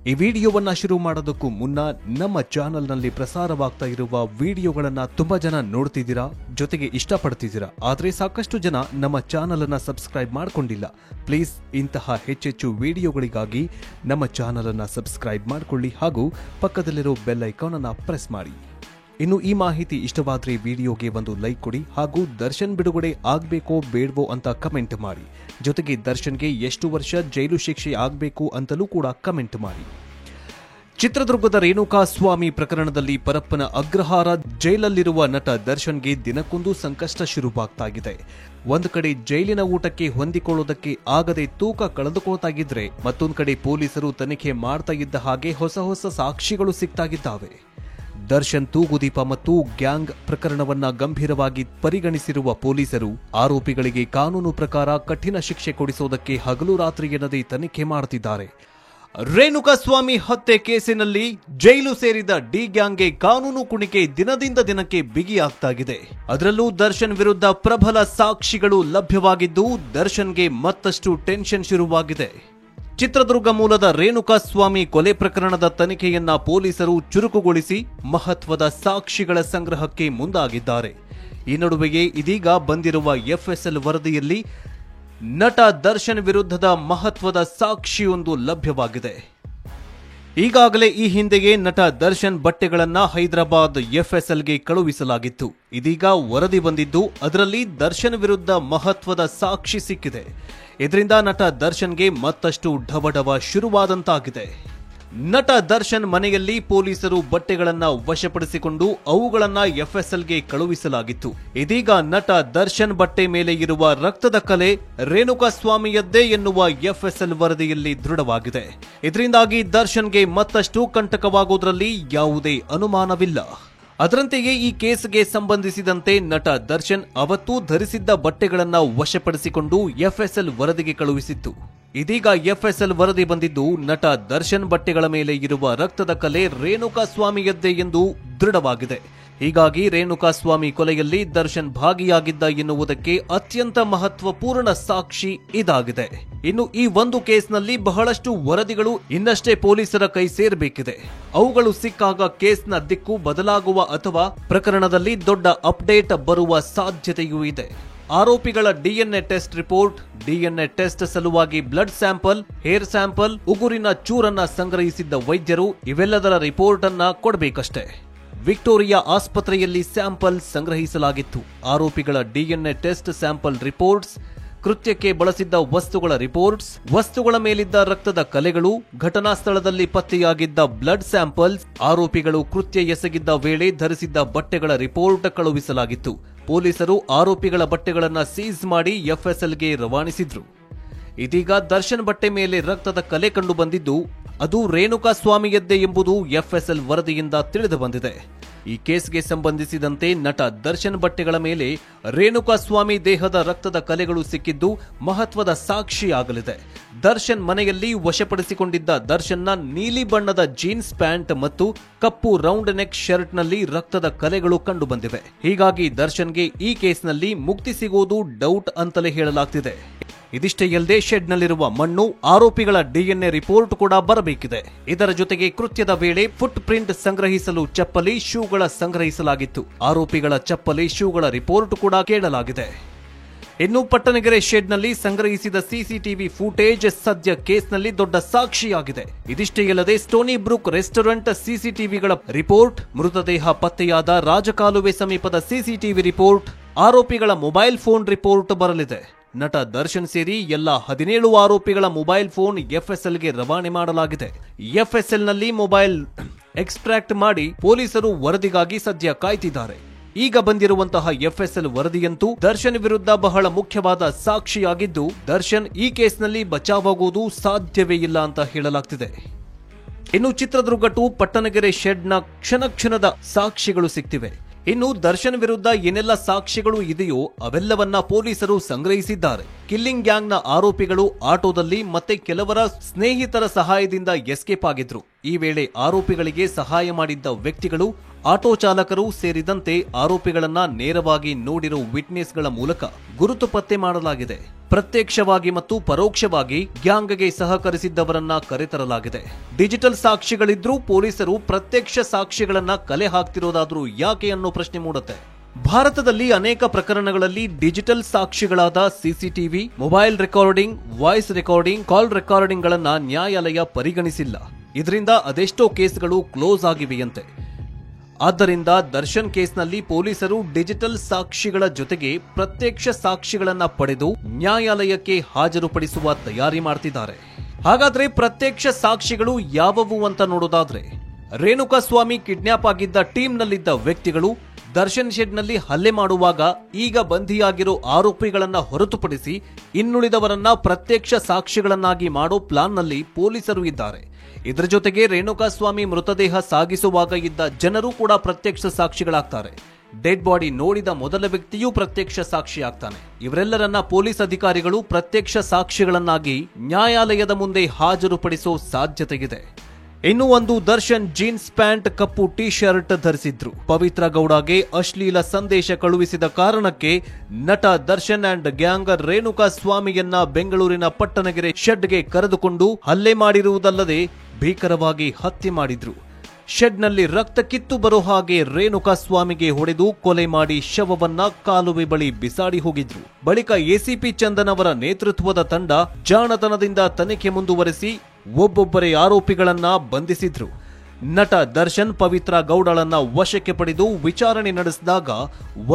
ಈ ವಿಡಿಯೋವನ್ನ ಶುರು ಮಾಡೋದಕ್ಕೂ ಮುನ್ನ ನಮ್ಮ ಚಾನೆಲ್ನಲ್ಲಿ ಪ್ರಸಾರವಾಗ್ತಾ ಇರುವ ವಿಡಿಯೋಗಳನ್ನ ತುಂಬಾ ಜನ ನೋಡ್ತಿದ್ದೀರಾ, ಜೊತೆಗೆ ಇಷ್ಟಪಡ್ತಿದ್ದೀರಾ. ಆದರೆ ಸಾಕಷ್ಟು ಜನ ನಮ್ಮ ಚಾನೆಲ್ ಅನ್ನ ಸಬ್ಸ್ಕ್ರೈಬ್ ಮಾಡ್ಕೊಂಡಿಲ್ಲ. ಪ್ಲೀಸ್ ಇಂತಹ ಹೆಚ್ಚೆಚ್ಚು ವಿಡಿಯೋಗಳಿಗಾಗಿ ನಮ್ಮ ಚಾನೆಲ್ ಅನ್ನ ಸಬ್ಸ್ಕ್ರೈಬ್ ಮಾಡ್ಕೊಳ್ಳಿ ಹಾಗೂ ಪಕ್ಕದಲ್ಲಿರೋ ಬೆಲ್ ಐಕಾನ್ ಅನ್ನ ಪ್ರೆಸ್ ಮಾಡಿ. ಇನ್ನು ಈ ಮಾಹಿತಿ ಇಷ್ಟವಾದ್ರೆ ವಿಡಿಯೋಗೆ ಒಂದು ಲೈಕ್ ಕೊಡಿ ಹಾಗೂ ದರ್ಶನ್ ಬಿಡುಗಡೆ ಆಗ್ಬೇಕೋ ಬೇಡವೋ ಅಂತ ಕಮೆಂಟ್ ಮಾಡಿ. ಜೊತೆಗೆ ದರ್ಶನ್ಗೆ ಎಷ್ಟು ವರ್ಷ ಜೈಲು ಶಿಕ್ಷೆ ಆಗಬೇಕು ಅಂತಲೂ ಕೂಡ ಕಮೆಂಟ್ ಮಾಡಿ. ಚಿತ್ರದುರ್ಗದ ರೇಣುಕಾಸ್ವಾಮಿ ಪ್ರಕರಣದಲ್ಲಿ ಪರಪ್ಪನ ಅಗ್ರಹಾರ ಜೈಲಲ್ಲಿರುವ ನಟ ದರ್ಶನ್ಗೆ ದಿನಕ್ಕೊಂದು ಸಂಕಷ್ಟ ಶುರುವಾಗ್ತಾ ಇದೆ. ಒಂದು ಕಡೆ ಜೈಲಿನ ಊಟಕ್ಕೆ ಹೊಂದಿಕೊಳ್ಳೋದಕ್ಕೆ ಆಗದೆ ತೂಕ ಕಳೆದುಕೊಳ್ತಾಗಿದ್ರೆ, ಮತ್ತೊಂದು ಕಡೆ ಪೊಲೀಸರು ತನಿಖೆ ಮಾಡ್ತಾ ಇದ್ದ ಹಾಗೆ ಹೊಸ ಸಾಕ್ಷಿಗಳು ಸಿಗ್ತಾಗಿದ್ದಾವೆ. ದರ್ಶನ್ ತೂಗುದೀಪ ಮತ್ತು ಗ್ಯಾಂಗ್ ಪ್ರಕರಣವನ್ನ ಗಂಭೀರವಾಗಿ ಪರಿಗಣಿಸಿರುವ ಪೊಲೀಸರು ಆರೋಪಿಗಳಿಗೆ ಕಾನೂನು ಪ್ರಕಾರ ಕಠಿಣ ಶಿಕ್ಷೆ ಕೊಡಿಸೋದಕ್ಕೆ ಹಗಲು ರಾತ್ರಿ ಎನ್ನದೇ ತನಿಖೆ ಮಾಡುತ್ತಿದ್ದಾರೆ. ರೇಣುಕಾಸ್ವಾಮಿ ಹತ್ಯೆ ಕೇಸಿನಲ್ಲಿ ಜೈಲು ಸೇರಿದ ಡಿ ಗ್ಯಾಂಗ್ಗೆ ಕಾನೂನು ಕುಣಿಕೆ ದಿನದಿಂದ ದಿನಕ್ಕೆ ಬಿಗಿಯಾಗ್ತಾಗಿದೆ. ಅದರಲ್ಲೂ ದರ್ಶನ್ ವಿರುದ್ಧ ಪ್ರಬಲ ಸಾಕ್ಷಿಗಳು ಲಭ್ಯವಾಗಿದ್ದು ದರ್ಶನ್ಗೆ ಮತ್ತಷ್ಟು ಟೆನ್ಷನ್ ಶುರುವಾಗಿದೆ. ಚಿತ್ರದುರ್ಗ ಮೂಲದ ರೇಣುಕಾಸ್ವಾಮಿ ಕೊಲೆ ಪ್ರಕರಣದ ತನಿಖೆಯನ್ನ ಪೊಲೀಸರು ಚುರುಕುಗೊಳಿಸಿ ಮಹತ್ವದ ಸಾಕ್ಷಿಗಳ ಸಂಗ್ರಹಕ್ಕೆ ಮುಂದಾಗಿದ್ದಾರೆ. ಈ ನಡುವೆಯೇ ಇದೀಗ ಬಂದಿರುವ ಎಫ್ಎಸ್ಎಲ್ ವರದಿಯಲ್ಲಿ ನಟ ದರ್ಶನ್ ವಿರುದ್ಧದ ಮಹತ್ವದ ಸಾಕ್ಷಿಯೊಂದು ಲಭ್ಯವಾಗಿದೆ. ಈಗಾಗಲೇ ಈ ಹಿಂದೆಯೇ ನಟ ದರ್ಶನ್ ಬಟ್ಟೆಗಳನ್ನ ಹೈದರಾಬಾದ್ ಎಫ್ಎಸ್ಎಲ್ಗೆ ಕಳುಹಿಸಲಾಗಿತ್ತು. ಇದೀಗ ವರದಿ ಬಂದಿದ್ದು ಅದರಲ್ಲಿ ದರ್ಶನ್ ವಿರುದ್ಧ ಮಹತ್ವದ ಸಾಕ್ಷಿ ಸಿಕ್ಕಿದೆ. ಇದರಿಂದ ನಟ ದರ್ಶನ್ಗೆ ಮತ್ತಷ್ಟು ಢವಢವ ಶುರುವಾದಂತಾಗಿದೆ. ನಟ ದರ್ಶನ್ ಮನೆಯಲ್ಲಿ ಪೊಲೀಸರು ಬಟ್ಟೆಗಳನ್ನ ವಶಪಡಿಸಿಕೊಂಡು ಅವುಗಳನ್ನ ಎಫ್ಎಸ್ಎಲ್ಗೆ ಕಳುಹಿಸಲಾಗಿತ್ತು. ಇದೀಗ ನಟ ದರ್ಶನ್ ಬಟ್ಟೆ ಮೇಲೆ ಇರುವ ರಕ್ತದ ಕಲೆ ರೇಣುಕಾಸ್ವಾಮಿಯದ್ದೇ ಎನ್ನುವ ಎಫ್ಎಸ್ಎಲ್ ವರದಿಯಲ್ಲಿ ದೃಢವಾಗಿದೆ. ಇದರಿಂದಾಗಿ ದರ್ಶನ್ಗೆ ಮತ್ತಷ್ಟು ಕಂಟಕವಾಗುವುದರಲ್ಲಿ ಯಾವುದೇ ಅನುಮಾನವಿಲ್ಲ. ಅದರಂತೆಯೇ ಈ ಕೇಸ್ಗೆ ಸಂಬಂಧಿಸಿದಂತೆ ನಟ ದರ್ಶನ್ ಅವತ್ತೂ ಧರಿಸಿದ್ದ ಬಟ್ಟೆಗಳನ್ನ ವಶಪಡಿಸಿಕೊಂಡು ಎಫ್ಎಸ್ಎಲ್ ವರದಿಗೆ ಕಳುಹಿಸಿತ್ತು. ಇದೀಗ ಎಫ್ಎಸ್ಎಲ್ ವರದಿ ಬಂದಿದ್ದು ನಟ ದರ್ಶನ್ ಬಟ್ಟೆಗಳ ಮೇಲೆ ಇರುವ ರಕ್ತದ ಕಲೆ ರೇಣುಕಾಸ್ವಾಮಿಯದ್ದೇ ಎಂದು ದೃಢವಾಗಿದೆ. ಹೀಗಾಗಿ ರೇಣುಕಾಸ್ವಾಮಿ ಕೊಲೆಯಲ್ಲಿ ದರ್ಶನ್ ಭಾಗಿಯಾಗಿದ್ದ ಎನ್ನುವುದಕ್ಕೆ ಅತ್ಯಂತ ಮಹತ್ವಪೂರ್ಣ ಸಾಕ್ಷಿ ಇದಾಗಿದೆ. ಇನ್ನು ಈ ಒಂದು ಕೇಸ್ನಲ್ಲಿ ಬಹಳಷ್ಟು ವರದಿಗಳು ಇನ್ನಷ್ಟೇ ಪೊಲೀಸರ ಕೈ ಸೇರಬೇಕಿದೆ. ಅವುಗಳು ಸಿಕ್ಕಾಗ ಕೇಸ್ನ ದಿಕ್ಕು ಬದಲಾಗುವ ಅಥವಾ ಪ್ರಕರಣದಲ್ಲಿ ದೊಡ್ಡ ಅಪ್ಡೇಟ್ ಬರುವ ಸಾಧ್ಯತೆಯೂ ಇದೆ. ಆರೋಪಿಗಳ DNA test report, DNA test ಸಲುವಾಗಿ ಬ್ಲಡ್ ಸ್ಯಾಂಪಲ್, ಹೇರ್ ಸ್ಯಾಂಪಲ್, ಉಗುರಿನ ಚೂರನ್ನ ಸಂಗ್ರಹಿಸಿದ್ದ ವೈದ್ಯರು ಇವೆಲ್ಲದರ ರಿಪೋರ್ಟ್ ಅನ್ನ ಕೊಡಬೇಕಷ್ಟೇ. ವಿಕ್ಟೋರಿಯಾ ಆಸ್ಪತ್ರೆಯಲ್ಲಿ ಸ್ಯಾಂಪಲ್ ಸಂಗ್ರಹಿಸಲಾಗಿತ್ತು. ಆರೋಪಿಗಳ ಡಿಎನ್ಎ ಟೆಸ್ಟ್ ಸ್ಯಾಂಪಲ್ ರಿಪೋರ್ಟ್ಸ್, ಕೃತ್ಯಕ್ಕೆ ಬಳಸಿದ್ದ ವಸ್ತುಗಳ ರಿಪೋರ್ಟ್ಸ್, ವಸ್ತುಗಳ ಮೇಲಿದ್ದ ರಕ್ತದ ಕಲೆಗಳು, ಘಟನಾ ಸ್ಥಳದಲ್ಲಿ ಪತ್ತೆಯಾಗಿದ್ದ ಬ್ಲಡ್ ಸ್ಯಾಂಪಲ್ಸ್, ಆರೋಪಿಗಳು ಕೃತ್ಯ ಎಸಗಿದ್ದ ವೇಳೆ ಧರಿಸಿದ್ದ ಬಟ್ಟೆಗಳ ರಿಪೋರ್ಟ್ ಕಳುಹಿಸಲಾಗಿತ್ತು. ಪೊಲೀಸರು ಆರೋಪಿಗಳ ಬಟ್ಟೆಗಳನ್ನು ಸೀಸ್ ಮಾಡಿ ಎಫ್ಎಸ್ಎಲ್ಗೆ ರವಾನಿಸಿದ್ರು. ಇದೀಗ ದರ್ಶನ್ ಬಟ್ಟೆ ಮೇಲೆ ರಕ್ತದ ಕಲೆ ಕಂಡು ಬಂದಿದ್ದು ಅದು ರೇಣುಕಾಸ್ವಾಮಿಯದ್ದೇ ಎಂಬುದು ಎಫ್ಎಸ್ಎಲ್ ವರದಿಯಿಂದ ತಿಳಿದು ಬಂದಿದೆ. ಈ ಕೇಸ್ಗೆ ಸಂಬಂಧಿಸಿದಂತೆ ನಟ ದರ್ಶನ್ ಬಟ್ಟೆಗಳ ಮೇಲೆ ರೇಣುಕಾಸ್ವಾಮಿ ದೇಹದ ರಕ್ತದ ಕಲೆಗಳು ಸಿಕ್ಕಿದ್ದು ಮಹತ್ವದ ಸಾಕ್ಷಿಯಾಗಲಿದೆ. ದರ್ಶನ್ ಮನೆಯಲ್ಲಿ ವಶಪಡಿಸಿಕೊಂಡಿದ್ದ ದರ್ಶನ್ನ ನೀಲಿ ಬಣ್ಣದ ಜೀನ್ಸ್ ಪ್ಯಾಂಟ್ ಮತ್ತು ಕಪ್ಪು ರೌಂಡ್ ನೆಕ್ ಶರ್ಟ್ ನಲ್ಲಿ ರಕ್ತದ ಕಲೆಗಳು ಕಂಡು ಬಂದಿವೆ. ಹೀಗಾಗಿ ದರ್ಶನ್ಗೆ ಈ ಕೇಸ್ನಲ್ಲಿ ಮುಕ್ತಿ ಸಿಗುವುದು ಡೌಟ್ ಅಂತಲೇ ಹೇಳಲಾಗ್ತಿದೆ. ಇದಿಷ್ಟೇ ಅಲ್ಲದೆ ಶೆಡ್ನಲ್ಲಿರುವ ಮಣ್ಣು, ಆರೋಪಿಗಳ ಡಿಎನ್ಎ ರಿಪೋರ್ಟ್ ಕೂಡ ಬರಬೇಕಿದೆ. ಇದರ ಜೊತೆಗೆ ಕೃತ್ಯದ ವೇಳೆ ಫುಟ್ ಪ್ರಿಂಟ್ ಸಂಗ್ರಹಿಸಲು ಚಪ್ಪಲಿ, ಶೂಗಳ ಸಂಗ್ರಹಿಸಲಾಗಿತ್ತು. ಆರೋಪಿಗಳ ಚಪ್ಪಲಿ, ಶೂಗಳ ರಿಪೋರ್ಟ್ ಕೂಡ ಕೇಳಲಾಗಿದೆ. ಇನ್ನು ಪಟ್ಟಣಗೆರೆ ಶೆಡ್ನಲ್ಲಿ ಸಂಗ್ರಹಿಸಿದ ಸಿಸಿಟಿವಿ ಫುಟೇಜ್ ಸದ್ಯ ಕೇಸ್ನಲ್ಲಿ ದೊಡ್ಡ ಸಾಕ್ಷಿಯಾಗಿದೆ. ಇದಿಷ್ಟೇ ಅಲ್ಲದೆ ಸ್ಟೋನಿ ಬ್ರೂಕ್ ರೆಸ್ಟೋರೆಂಟ್ ಸಿಸಿಟಿವಿಗಳ ರಿಪೋರ್ಟ್, ಮೃತದೇಹ ಪತ್ತೆಯಾದ ರಾಜಕಾಲುವೆ ಸಮೀಪದ ಸಿಸಿಟಿವಿ ರಿಪೋರ್ಟ್, ಆರೋಪಿಗಳ ಮೊಬೈಲ್ ಫೋನ್ ರಿಪೋರ್ಟ್ ಬರಲಿದೆ. ನಟ ದರ್ಶನ್ ಸೇರಿ ಎಲ್ಲ 17 ಆರೋಪಿಗಳ ಮೊಬೈಲ್ ಫೋನ್ ಎಫ್ಎಸ್ಎಲ್ಗೆ ರವಾನೆ ಮಾಡಲಾಗಿದೆ. ಎಫ್ಎಸ್ಎಲ್ನಲ್ಲಿ ಮೊಬೈಲ್ ಎಕ್ಸ್ಟ್ರಾಕ್ಟ್ ಮಾಡಿ ಪೊಲೀಸರು ವರದಿಗಾಗಿ ಸದ್ಯ ಕಾಯ್ತಿದ್ದಾರೆ. ಈಗ ಬಂದಿರುವಂತಹ ಎಫ್ಎಸ್ಎಲ್ ವರದಿಯಂತೂ ದರ್ಶನ್ ವಿರುದ್ಧ ಬಹಳ ಮುಖ್ಯವಾದ ಸಾಕ್ಷಿಯಾಗಿದ್ದು ದರ್ಶನ್ ಈ ಕೇಸ್ನಲ್ಲಿ ಬಚಾವಾಗುವುದು ಸಾಧ್ಯವೇ ಇಲ್ಲ ಅಂತ ಹೇಳಲಾಗ್ತಿದೆ. ಇನ್ನು ಚಿತ್ರದುರ್ಗ ಟು ಪಟ್ಟಣಗೆರೆ ಶೆಡ್ನ ಕ್ಷಣದ ಸಾಕ್ಷಿಗಳು ಸಿಗ್ತಿವೆ. ಇನ್ನು ದರ್ಶನ್ ವಿರುದ್ಧ ಏನೆಲ್ಲ ಸಾಕ್ಷಿಗಳು ಇದೆಯೋ ಅವೆಲ್ಲವನ್ನ ಪೊಲೀಸರು ಸಂಗ್ರಹಿಸಿದ್ದಾರೆ. ಕಿಲ್ಲಿಂಗ್ ಗ್ಯಾಂಗ್ನ ಆರೋಪಿಗಳು ಆಟೋದಲ್ಲಿ ಮತ್ತೆ ಕೆಲವರ ಸ್ನೇಹಿತರ ಸಹಾಯದಿಂದ ಎಸ್ಕೇಪ್ ಆಗಿದ್ರು. ಈ ವೇಳೆ ಆರೋಪಿಗಳಿಗೆ ಸಹಾಯ ಮಾಡಿದ್ದ ವ್ಯಕ್ತಿಗಳು ಆಟೋ ಚಾಲಕರು ಸೇರಿದಂತೆ ಆರೋಪಿಗಳನ್ನ ನೇರವಾಗಿ ನೋಡಿರೋ ವಿಟ್ನೆಸ್ಗಳ ಮೂಲಕ ಗುರುತು ಪತ್ತೆ ಮಾಡಲಾಗಿದೆ. ಪ್ರತ್ಯಕ್ಷವಾಗಿ ಮತ್ತು ಪರೋಕ್ಷವಾಗಿ ಗ್ಯಾಂಗ್ಗೆ ಸಹಕರಿಸಿದ್ದವರನ್ನ ಕರೆತರಲಾಗಿದೆ. ಡಿಜಿಟಲ್ ಸಾಕ್ಷಿಗಳಿದ್ರೂ ಪೊಲೀಸರು ಪ್ರತ್ಯಕ್ಷ ಸಾಕ್ಷಿಗಳನ್ನ ಕಲೆ ಹಾಕ್ತಿರೋದಾದ್ರೂ ಯಾಕೆ ಅನ್ನೋ ಪ್ರಶ್ನೆ ಮೂಡುತ್ತೆ. ಭಾರತದಲ್ಲಿ ಅನೇಕ ಪ್ರಕರಣಗಳಲ್ಲಿ ಡಿಜಿಟಲ್ ಸಾಕ್ಷಿಗಳಾದ CCTV, mobile recording, voice recording, call recording ಗಳನ್ನ ನ್ಯಾಯಾಲಯ ಪರಿಗಣಿಸಿಲ್ಲ. ಇದರಿಂದ ಅದೆಷ್ಟೋ ಕೇಸ್ಗಳು ಕ್ಲೋಸ್ ಆಗಿವೆಯಂತೆ. ಆದ್ದರಿಂದ ದರ್ಶನ್ ಕೇಸ್ನಲ್ಲಿ ಪೊಲೀಸರು ಡಿಜಿಟಲ್ ಸಾಕ್ಷಿಗಳ ಜೊತೆಗೆ ಪ್ರತ್ಯಕ್ಷ ಸಾಕ್ಷಿಗಳನ್ನ ಪಡೆದು ನ್ಯಾಯಾಲಯಕ್ಕೆ ಹಾಜರುಪಡಿಸುವ ತಯಾರಿ ಮಾಡ್ತಿದ್ದಾರೆ. ಹಾಗಾದ್ರೆ ಪ್ರತ್ಯಕ್ಷ ಸಾಕ್ಷಿಗಳು ಯಾವುವು ಅಂತ ನೋಡೋದಾದ್ರೆ, ರೇಣುಕಾಸ್ವಾಮಿ ಕಿಡ್ನಾಪ್ ಆಗಿದ್ದ ಟೀಮ್ನಲ್ಲಿದ್ದ ವ್ಯಕ್ತಿಗಳು ದರ್ಶನ್ ಶೆಡ್ನಲ್ಲಿ ಹಲ್ಲೆ ಮಾಡುವಾಗ ಈಗ ಬಂಧಿಯಾಗಿರೋ ಆರೋಪಿಗಳನ್ನ ಹೊರತುಪಡಿಸಿ ಇನ್ನುಳಿದವರನ್ನ ಪ್ರತ್ಯಕ್ಷ ಸಾಕ್ಷಿಗಳನ್ನಾಗಿ ಮಾಡೋ ಪ್ಲಾನ್ನಲ್ಲಿ ಪೊಲೀಸರು ಇದ್ದಾರೆ. ಇದರ ಜೊತೆಗೆ ರೇಣುಕಾಸ್ವಾಮಿ ಮೃತದೇಹ ಸಾಗಿಸುವಾಗ ಇದ್ದ ಜನರು ಕೂಡ ಪ್ರತ್ಯಕ್ಷ ಸಾಕ್ಷಿಗಳಾಗ್ತಾರೆ. ಡೆಡ್ ಬಾಡಿ ನೋಡಿದ ಮೊದಲ ವ್ಯಕ್ತಿಯೂ ಪ್ರತ್ಯಕ್ಷ ಸಾಕ್ಷಿಯಾಗ್ತಾನೆ. ಇವರೆಲ್ಲರನ್ನ ಪೊಲೀಸ್ ಅಧಿಕಾರಿಗಳು ಪ್ರತ್ಯಕ್ಷ ಸಾಕ್ಷಿಗಳನ್ನಾಗಿ ನ್ಯಾಯಾಲಯದ ಮುಂದೆ ಹಾಜರುಪಡಿಸೋ ಸಾಧ್ಯತೆಯಿದೆ. ಇನ್ನು ಒಂದು, ದರ್ಶನ್ ಜೀನ್ಸ್ ಪ್ಯಾಂಟ್, ಕಪ್ಪು ಟಿ ಶರ್ಟ್ ಧರಿಸಿದ್ರು. ಪವಿತ್ರ ಗೌಡಗೆ ಅಶ್ಲೀಲ ಸಂದೇಶ ಕಳುಹಿಸಿದ ಕಾರಣಕ್ಕೆ ನಟ ದರ್ಶನ್ ಅಂಡ್ ಗ್ಯಾಂಗ್ ರೇಣುಕಾಸ್ವಾಮಿಯನ್ನ ಬೆಂಗಳೂರಿನ ಪಟ್ಟಣಗೆರೆ ಶೆಡ್ಗೆ ಕರೆದುಕೊಂಡು ಹಲ್ಲೆ ಮಾಡಿರುವುದಲ್ಲದೆ ಭೀಕರವಾಗಿ ಹತ್ಯೆ ಮಾಡಿದ್ರು. ಶೆಡ್ನಲ್ಲಿ ರಕ್ತ ಕಿತ್ತು ಬರೋ ಹಾಗೆ ರೇಣುಕಾಸ್ವಾಮಿಗೆ ಹೊಡೆದು ಕೊಲೆ ಮಾಡಿ ಶವವನ್ನ ಕಾಲುವೆ ಬಳಿ ಬಿಸಾಡಿ ಹೋಗಿದ್ರು. ಬಳಿಕ ಎಸಿಪಿ ಚಂದನ್ ಅವರ ನೇತೃತ್ವದ ತಂಡ ಜಾಣತನದಿಂದ ತನಿಖೆ ಮುಂದುವರೆಸಿ ಒಬ್ಬೊಬ್ಬರೇ ಆರೋಪಿಗಳನ್ನ ಬಂಧಿಸಿದ್ರು. ನಟ ದರ್ಶನ್ ಪವಿತ್ರ ಗೌಡಳನ್ನ ವಶಕ್ಕೆ ಪಡೆದು ವಿಚಾರಣೆ ನಡೆಸಿದಾಗ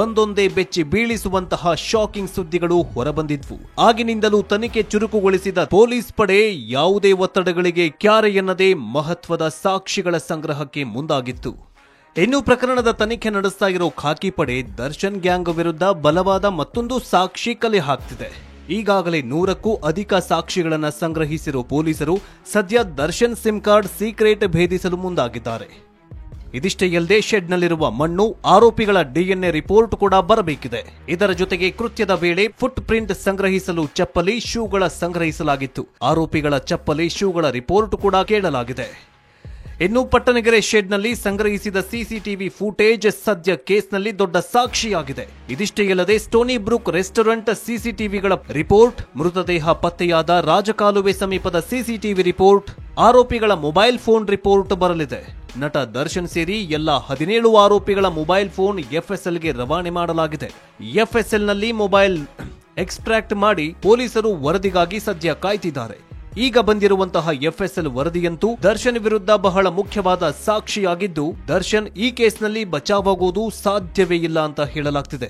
ಒಂದೊಂದೇ ಬೆಚ್ಚಿ ಬೀಳಿಸುವಂತಹ ಶಾಕಿಂಗ್ ಸುದ್ದಿಗಳು ಹೊರಬಂದಿದ್ವು. ಆಗಿನಿಂದಲೂ ತನಿಖೆ ಚುರುಕುಗೊಳಿಸಿದ ಪೊಲೀಸ್ ಪಡೆ ಯಾವುದೇ ಒತ್ತಡಗಳಿಗೆ ಕ್ಯಾರೆ ಎನ್ನದೇ ಮಹತ್ವದ ಸಾಕ್ಷಿಗಳ ಸಂಗ್ರಹಕ್ಕೆ ಮುಂದಾಗಿತ್ತು. ಇನ್ನು ಪ್ರಕರಣದ ತನಿಖೆ ನಡೆಸ್ತಾ ಇರೋ ಖಾಕಿ ಪಡೆ ದರ್ಶನ್ ಗ್ಯಾಂಗ್ ವಿರುದ್ಧ ಬಲವಾದ ಮತ್ತೊಂದು ಸಾಕ್ಷಿ ಕಲೆ ಹಾಕ್ತಿದೆ. ಈಗಾಗಲೇ 100ಕ್ಕೂ ಅಧಿಕ ಸಾಕ್ಷಿಗಳನ್ನು ಸಂಗ್ರಹಿಸಿರುವ ಪೊಲೀಸರು ಸದ್ಯ ದರ್ಶನ್ ಸಿಮ್ ಕಾರ್ಡ್ ಸೀಕ್ರೆಟ್ ಭೇದಿಸಲು ಮುಂದಾಗಿದ್ದಾರೆ. ಇದಿಷ್ಟೇ ಅಲ್ಲದೆ ಶೆಡ್ನಲ್ಲಿರುವ ಮಣ್ಣು, ಆರೋಪಿಗಳ ಡಿಎನ್ಎ ರಿಪೋರ್ಟ್ ಕೂಡ ಬರಬೇಕಿದೆ. ಇದರ ಜೊತೆಗೆ ಕೃತ್ಯದ ವೇಳೆ ಫುಟ್ ಪ್ರಿಂಟ್ ಸಂಗ್ರಹಿಸಲು ಚಪ್ಪಲಿ, ಶೂಗಳ ಸಂಗ್ರಹಿಸಲಾಗಿತ್ತು. ಆರೋಪಿಗಳ ಚಪ್ಪಲಿ, ಶೂಗಳ ರಿಪೋರ್ಟ್ ಕೂಡ ಕೇಳಲಾಗಿದೆ. ಇನ್ನು ಪಟ್ಟಣಗೆರೆ ಶೆಡ್ನಲ್ಲಿ ಸಂಗ್ರಹಿಸಿದ ಸಿಸಿಟಿವಿ ಫುಟೇಜ್ ಸದ್ಯ ಕೇಸ್ನಲ್ಲಿ ದೊಡ್ಡ ಸಾಕ್ಷಿಯಾಗಿದೆ. ಇದಿಷ್ಟೇ ಅಲ್ಲದೆ ಸ್ಟೋನಿ ಬ್ರೂಕ್ ರೆಸ್ಟೋರೆಂಟ್ ಸಿಸಿಟಿವಿಗಳ ರಿಪೋರ್ಟ್, ಮೃತದೇಹ ಪತ್ತೆಯಾದ ರಾಜಕಾಲುವೆ ಸಮೀಪದ ಸಿಸಿಟಿವಿ ರಿಪೋರ್ಟ್, ಆರೋಪಿಗಳ ಮೊಬೈಲ್ ಫೋನ್ ರಿಪೋರ್ಟ್ ಬರಲಿದೆ. ನಟ ದರ್ಶನ್ ಸೇರಿ ಎಲ್ಲ 17 ಆರೋಪಿಗಳ ಮೊಬೈಲ್ ಫೋನ್ ಎಫ್ಎಸ್ಎಲ್ಗೆ ರವಾನೆ ಮಾಡಲಾಗಿದೆ. ಎಫ್ಎಸ್ಎಲ್ನಲ್ಲಿ ಮೊಬೈಲ್ ಎಕ್ಸ್ಟ್ರಾಕ್ಟ್ ಮಾಡಿ ಪೊಲೀಸರು ವರದಿಗಾಗಿ ಸದ್ಯ ಕಾಯ್ತಿದ್ದಾರೆ. ಈಗ ಬಂದಿರುವಂತಹ ಎಫ್ಎಸ್ಎಲ್ ವರದಿಯಂತೂ ದರ್ಶನ್ ವಿರುದ್ಧ ಬಹಳ ಮುಖ್ಯವಾದ ಸಾಕ್ಷಿಯಾಗಿದ್ದು, ದರ್ಶನ್ ಈ ಕೇಸ್ನಲ್ಲಿ ಬಚಾವಾಗುವುದು ಸಾಧ್ಯವೇ ಇಲ್ಲ ಅಂತ ಹೇಳಲಾಗ್ತಿದೆ.